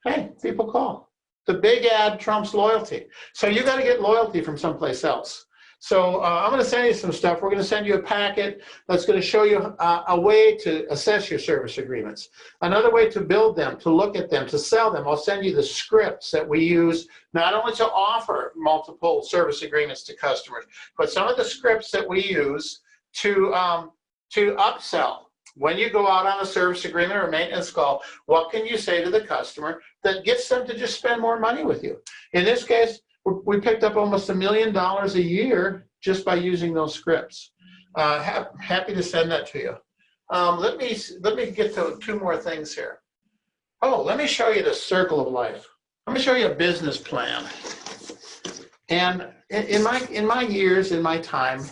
Hey, people call. The big ad trumps loyalty. So you got to get loyalty from someplace else. So I'm going to send you some stuff. We're going to send you a packet that's going to show you a way to assess your service agreements, another way to build them, to look at them, to sell them. I'll send you the scripts that we use not only to offer multiple service agreements to customers, but some of the scripts that we use to upsell. When you go out on a service agreement or a maintenance call, what can you say to the customer that gets them to just spend more money with you? In this case, we picked up almost $1 million a year just by using those scripts. Happy to send that to you. Let me get to two more things here. Oh, let me show you the circle of life. Let me show you a business plan. And in my years, in my time,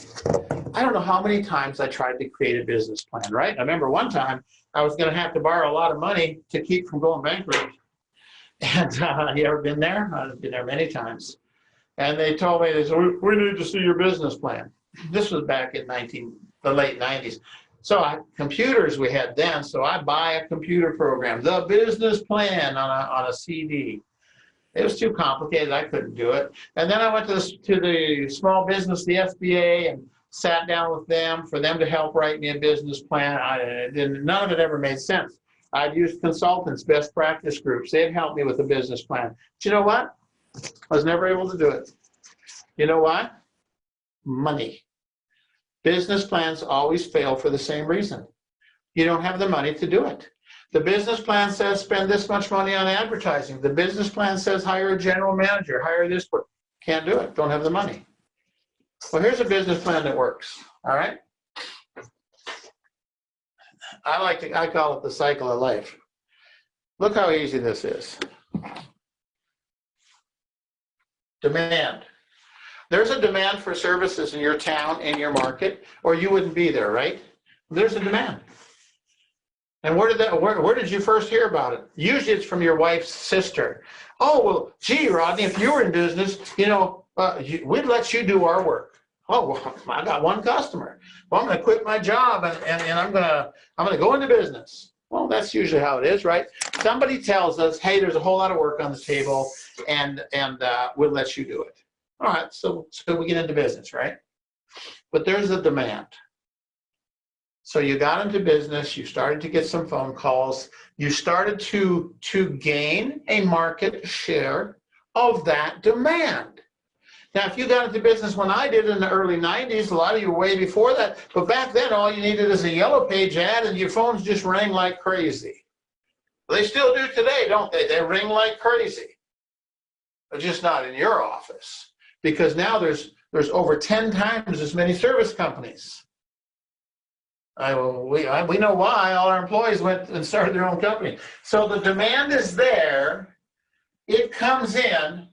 I don't know how many times I tried to create a business plan, right? I remember one time I was going to have to borrow a lot of money to keep from going bankrupt. And you ever been there? I've been there many times. And they told me, they said, we need to see your business plan. This was back in the late 90s. So computers we had then, so I buy a computer program, the business plan on a CD. It was too complicated. I couldn't do it. And then I went to the small business, the SBA, and sat down with them for them to help write me a business plan. None of it ever made sense. I'd used consultants, best practice groups. They'd help me with a business plan. But you know what? I was never able to do it. You know why? Money. Business plans always fail for the same reason. You don't have the money to do it. The business plan says spend this much money on advertising. The business plan says hire a general manager, hire this person. Can't do it, don't have the money. Well, here's a business plan that works, all right? I call it the cycle of life. Look how easy this is. Demand. There's a demand for services in your town, in your market, or you wouldn't be there, right? There's a demand. And where did you first hear about it? Usually it's from your wife's sister. Oh, well, gee, Rodney, if you were in business, we'd let you do our work. Oh, well, I got one customer. Well, I'm going to quit my job and I'm going to go into business. Well, that's usually how it is, right? Somebody tells us, hey, there's a whole lot of work on the table and we'll let you do it. All right, so we get into business, right? But there's a demand. So you got into business, you started to get some phone calls, you started to gain a market share of that demand. Now, if you got into business when I did in the early 90s, a lot of you were way before that, but back then all you needed is a yellow page ad and your phones just rang like crazy. They still do today, don't they? They ring like crazy, but just not in your office, because now there's over 10 times as many service companies. We know why. All our employees went and started their own company. So the demand is there. It comes in,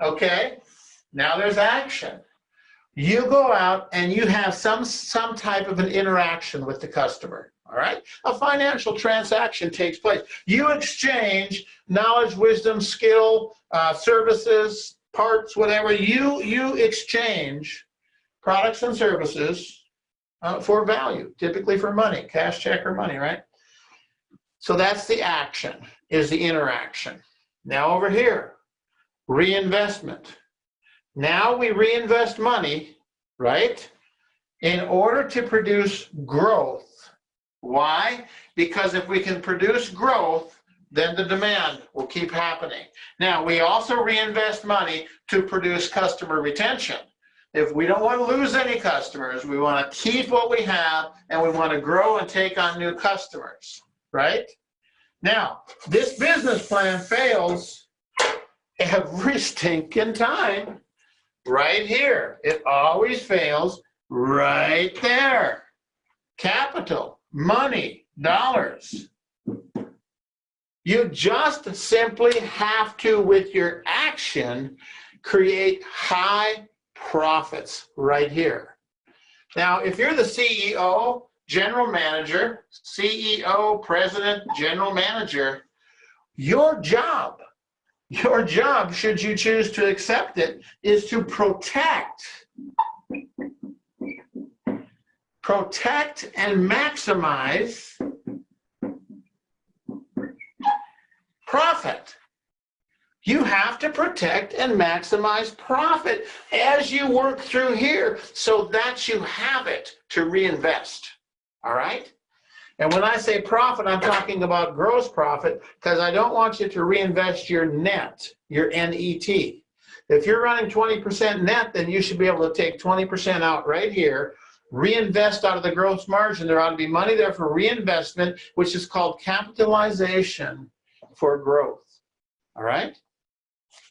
okay? Now there's action. You go out and you have some type of an interaction with the customer, all right? A financial transaction takes place. You exchange knowledge, wisdom, skill, services, parts, whatever. You exchange products and services for value, typically for money, cash, check, or money, right? So that's the action, is the interaction. Now over here, reinvestment. Now we reinvest money, right, in order to produce growth. Why? Because if we can produce growth, then the demand will keep happening. Now, we also reinvest money to produce customer retention. If we don't want to lose any customers, we want to keep what we have and we want to grow and take on new customers, right? Now, this business plan fails every stinking time right here. It always fails right there. Capital, money, dollars. You just simply have to, with your action, create high profits right here. Now, if you're the CEO, general manager, CEO, president, general manager, your job, should you choose to accept it, is to protect and maximize profit. You have to protect and maximize profit as you work through here so that you have it to reinvest, all right? And when I say profit, I'm talking about gross profit, because I don't want you to reinvest your net, your NET. If you're running 20% net, then you should be able to take 20% out right here, reinvest out of the gross margin. There ought to be money there for reinvestment, which is called capitalization for growth, all right?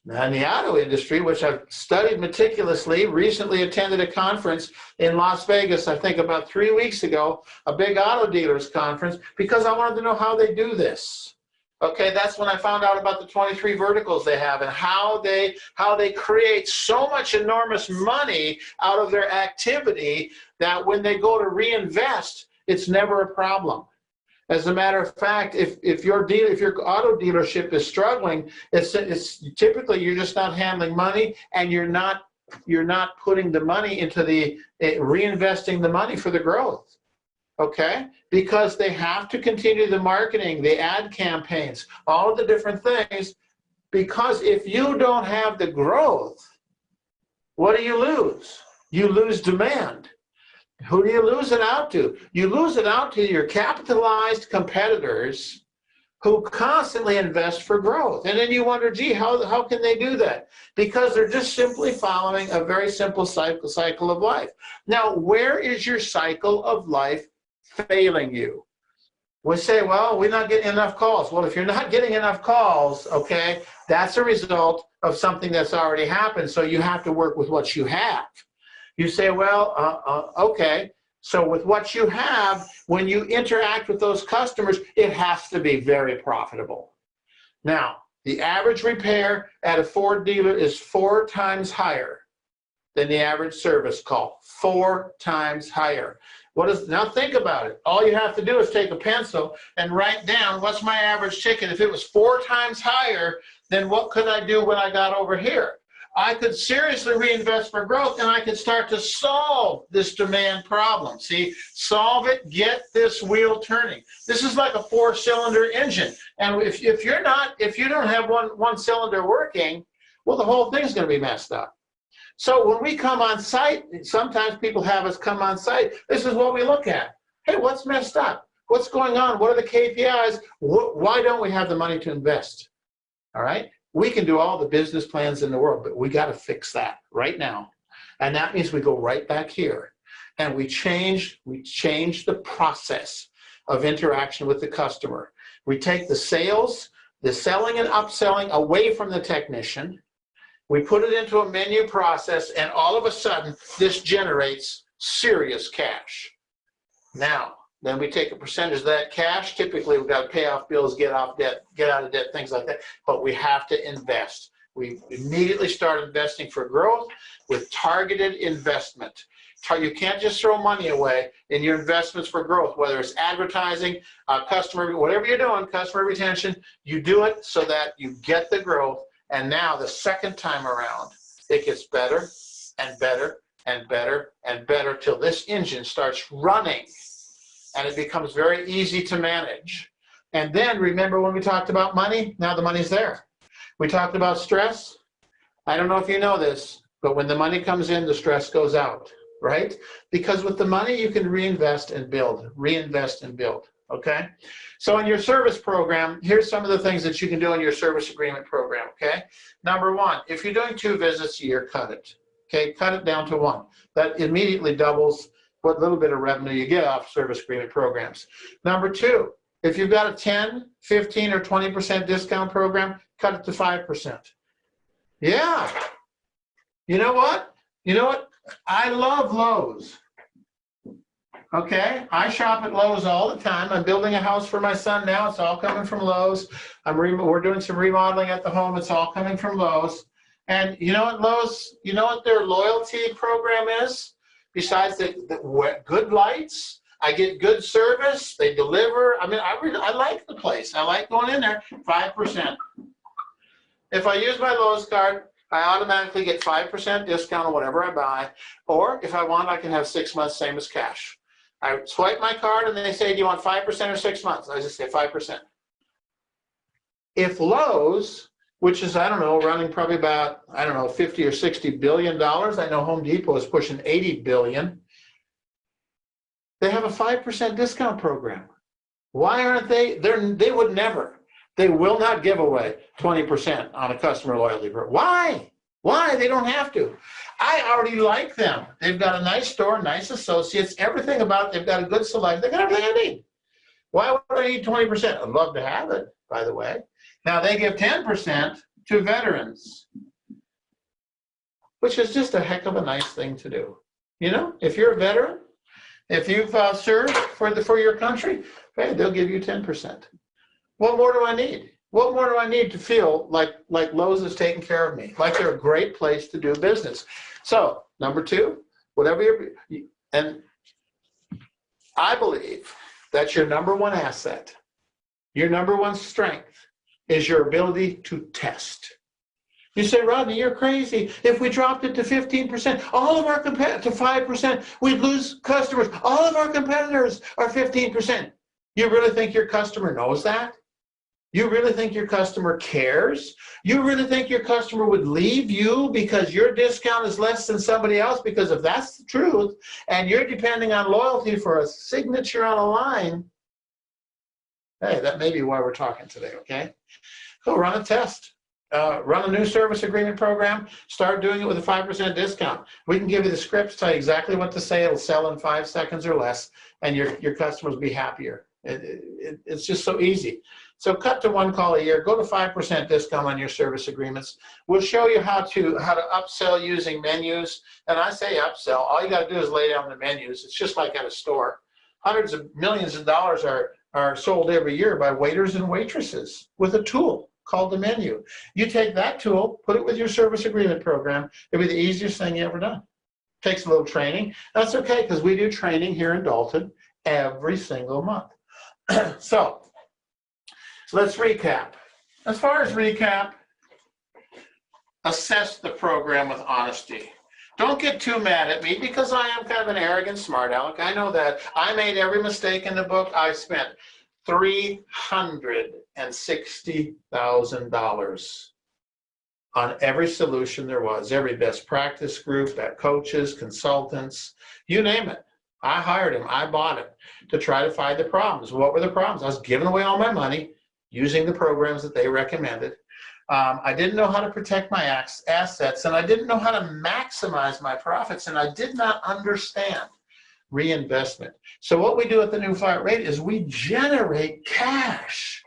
Now, in the auto industry, which I've studied meticulously, recently attended a conference in Las Vegas, I think about 3 weeks ago, a big auto dealers conference, because I wanted to know how they do this. Okay, that's when I found out about the 23 verticals they have and how they create so much enormous money out of their activity that when they go to reinvest, it's never a problem. As a matter of fact, if your auto dealership is struggling, it's typically you're just not handling money, and you're not putting the money into the reinvesting the money for the growth. Okay, because they have to continue the marketing, the ad campaigns, all of the different things. Because if you don't have the growth, what do you lose? You lose demand. Who do you lose it out to? You lose it out to your capitalized competitors who constantly invest for growth. And then you wonder, gee, how can they do that? Because they're just simply following a very simple cycle of life. Now, where is your cycle of life failing you? We say, well, we're not getting enough calls. Well, if you're not getting enough calls, okay, that's a result of something that's already happened. So you have to work with what you have. You say, well, okay, so with what you have, when you interact with those customers, it has to be very profitable. Now, the average repair at a Ford dealer is 4 times higher than the average service call. 4 times higher. Now think about it. All you have to do is take a pencil and write down, what's my average ticket? If it was 4 times higher, then what could I do when I got over here? I could seriously reinvest for growth, and I could start to solve this demand problem. See, solve it, get this wheel turning. This is like a 4-cylinder engine. And if you don't have one cylinder working, well, the whole thing's going to be messed up. So when we come on site, sometimes people have us come on site. This is what we look at. Hey, what's messed up? What's going on? What are the KPIs? Why don't we have the money to invest? All right? We can do all the business plans in the world, but we got to fix that right now. And that means we go right back here and we change the process of interaction with the customer. We take the sales, the selling and upselling away from the technician. We put it into a menu process, and all of a sudden, this generates serious cash. Now, then we take a percentage of that cash. Typically, we've got to pay off bills, get out of debt, things like that. But we have to invest. We immediately start investing for growth with targeted investment. You can't just throw money away in your investments for growth, whether it's advertising, customer, whatever you're doing, customer retention. You do it so that you get the growth. And now the second time around, it gets better and better and better and better till this engine starts running. And it becomes very easy to manage. And then remember when we talked about money? Now the money's there. We talked about stress. I don't know if you know this, but when the money comes in, the stress goes out, right? Because with the money, you can reinvest and build, okay? So in your service program, here's some of the things that you can do in your service agreement program, okay? Number 1, if you're doing 2 visits a year, cut it, okay? Cut it down to 1. That immediately doubles what little bit of revenue you get off service agreement programs. Number 2, if you've got a 10, 15, or 20% discount program, cut it to 5%. Yeah. You know what? I love Lowe's. Okay, I shop at Lowe's all the time. I'm building a house for my son now. It's all coming from Lowe's. We're doing some remodeling at the home. It's all coming from Lowe's. And you know what Lowe's, you know what their loyalty program is? Besides the good lights, I get good service, they deliver. I mean, I like the place. I like going in there. 5%. If I use my Lowe's card, I automatically get 5% discount on whatever I buy. Or if I want, I can have 6 months, same as cash. I swipe my card and they say, do you want 5% or 6 months? I just say 5%. If Lowe's, which is, I don't know, running probably about, I don't know, $50 or $60 billion. I know Home Depot is pushing $80 billion. They have a 5% discount program. Why aren't they? They would never. They will not give away 20% on a customer loyalty program. Why? Why? They don't have to. I already like them. They've got a nice store, nice associates, everything about it. They've got a good selection. They've got everything I need. Why would I need 20%? I'd love to have it, by the way. Now, they give 10% to veterans, which is just a heck of a nice thing to do. You know, if you're a veteran, if you've served for your country, hey, they'll give you 10%. What more do I need? What more do I need to feel like Lowe's is taking care of me, like they're a great place to do business? So, number 2, whatever and I believe That's your number one asset. Your number one strength is your ability to test. You say, Rodney, you're crazy. If we dropped it to 15%, all of our competitors to 5%, we'd lose customers. All of our competitors are 15%. You really think your customer knows that? You really think your customer cares? You really think your customer would leave you because your discount is less than somebody else? Because if that's the truth, and you're depending on loyalty for a signature on a line, hey, that may be why we're talking today, okay? So run a test. Run a new service agreement program, start doing it with a 5% discount. We can give you the scripts, tell you exactly what to say. It'll sell in 5 seconds or less, and your customers will be happier. It's just so easy. So cut to 1 call a year, go to 5% discount on your service agreements. We'll show you how to upsell using menus. And I say upsell, all you got to do is lay down the menus. It's just like at a store. Hundreds of millions of dollars are sold every year by waiters and waitresses with a tool called the menu. You take that tool, put it with your service agreement program, it'll be the easiest thing you ever done. Takes a little training. That's okay, because we do training here in Dalton every single month. So let's recap. As far as recap, assess the program with honesty. Don't get too mad at me, because I am kind of an arrogant smart aleck. I know that. I made every mistake in the book. I spent $360,000 on every solution there was, every best practice group, that coaches, consultants, you name it. I hired him, I bought it to try to find the problems. What were the problems? I was giving away all my money using the programs that they recommended. I didn't know how to protect my assets, and I didn't know how to maximize my profits, and I did not understand reinvestment. So what we do at the New Flat Rate is we generate cash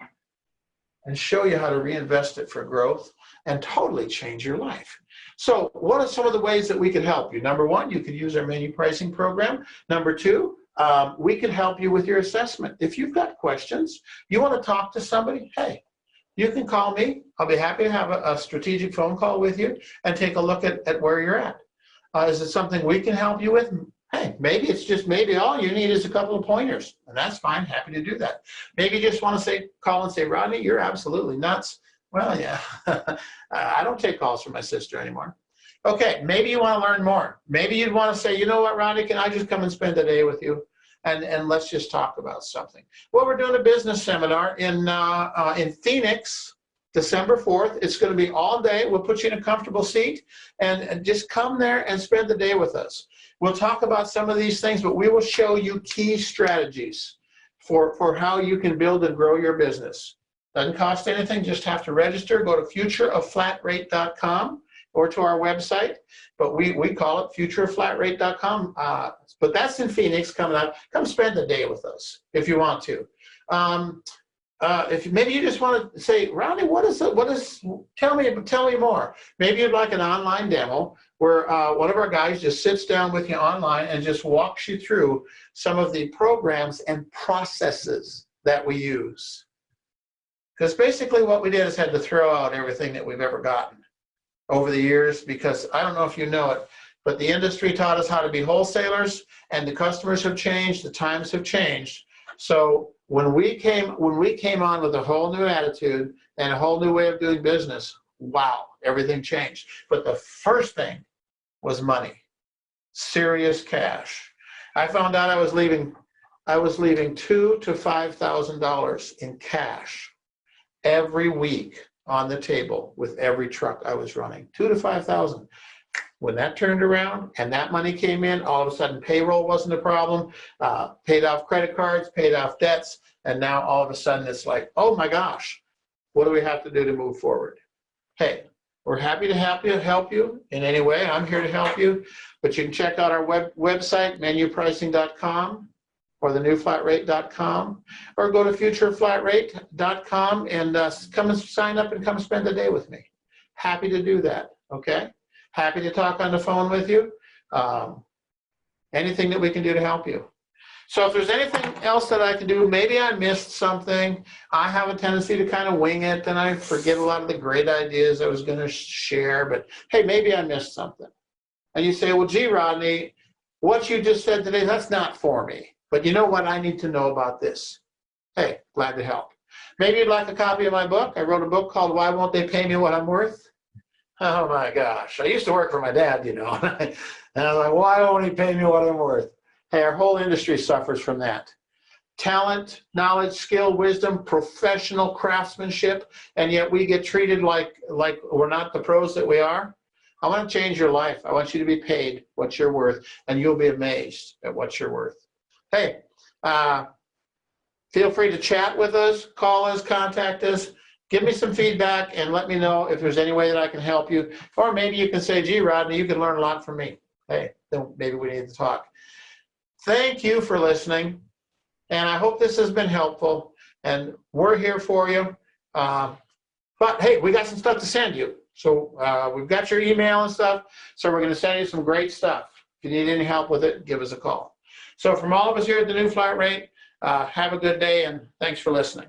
and show you how to reinvest it for growth and totally change your life. So what are some of the ways that we can help you? Number one, you could use our menu pricing program. Number two, we can help you with your assessment. If you've got questions, you want to talk to somebody, hey, you can call me. I'll be happy to have a strategic phone call with you and take a look at where you're at. Is it something we can help you with? Hey, maybe it's just, maybe all you need is a couple of pointers, and that's fine, happy to do that. Maybe you just want to call and say, Rodney, you're absolutely nuts. Well, yeah, I don't take calls from my sister anymore. Okay, maybe you want to learn more. Maybe you'd want to say, you know what, Rodney, can I just come and spend the day with you? And let's just talk about something. Well, we're doing a business seminar in Phoenix, December 4th. It's going to be all day. We'll put you in a comfortable seat and just come there and spend the day with us. We'll talk about some of these things, but we will show you key strategies for how you can build and grow your business. Doesn't cost anything, just have to register. Go to futureofflatrate.com or to our website, but we call it futureofflatrate.com. But that's in Phoenix coming up. Come spend the day with us if you want to. If maybe you just want to say, Rodney, tell me more. Maybe you'd like an online demo where one of our guys just sits down with you online and just walks you through some of the programs and processes that we use. Because basically what we did is had to throw out everything that we've ever gotten over the years, because I don't know if you know it, but the industry taught us how to be wholesalers, and the customers have changed, the times have changed. So when we came on with a whole new attitude and a whole new way of doing business, wow, everything changed. But the first thing was money, serious cash. I found out I was leaving $2,000 to $5,000 in cash every week on the table with every truck I was running, $2,000 to $5,000. When that turned around and that money came in, all of a sudden payroll wasn't a problem, paid off credit cards, paid off debts, and now all of a sudden it's like, oh my gosh, what do we have to do to move forward? Hey, we're happy to help you in any way. I'm here to help you, but you can check out our website, menupricing.com, or thenewflatrate.com, or go to futureflatrate.com and come and sign up and come spend the day with me. Happy to do that, okay? Happy to talk on the phone with you. Anything that we can do to help you. So if there's anything else that I can do, maybe I missed something. I have a tendency to kind of wing it, and I forget a lot of the great ideas I was going to share, but hey, maybe I missed something. And you say, well, gee, Rodney, what you just said today, that's not for me. But you know what I need to know about this? Hey, glad to help. Maybe you'd like a copy of my book. I wrote a book called Why Won't They Pay Me What I'm Worth? Oh my gosh. I used to work for my dad, you know. And I was like, why won't he pay me what I'm worth? Hey, our whole industry suffers from that. Talent, knowledge, skill, wisdom, professional craftsmanship, and yet we get treated like we're not the pros that we are. I want to change your life. I want you to be paid what you're worth, and you'll be amazed at what you're worth. Hey, feel free to chat with us, call us, contact us, give me some feedback, and let me know if there's any way that I can help you. Or maybe you can say, gee, Rodney, you can learn a lot from me. Hey, then maybe we need to talk. Thank you for listening. And I hope this has been helpful. And we're here for you. But hey, we got some stuff to send you. So we've got your email and stuff. So we're going to send you some great stuff. If you need any help with it, give us a call. So from all of us here at the New Flat Rate, have a good day and thanks for listening.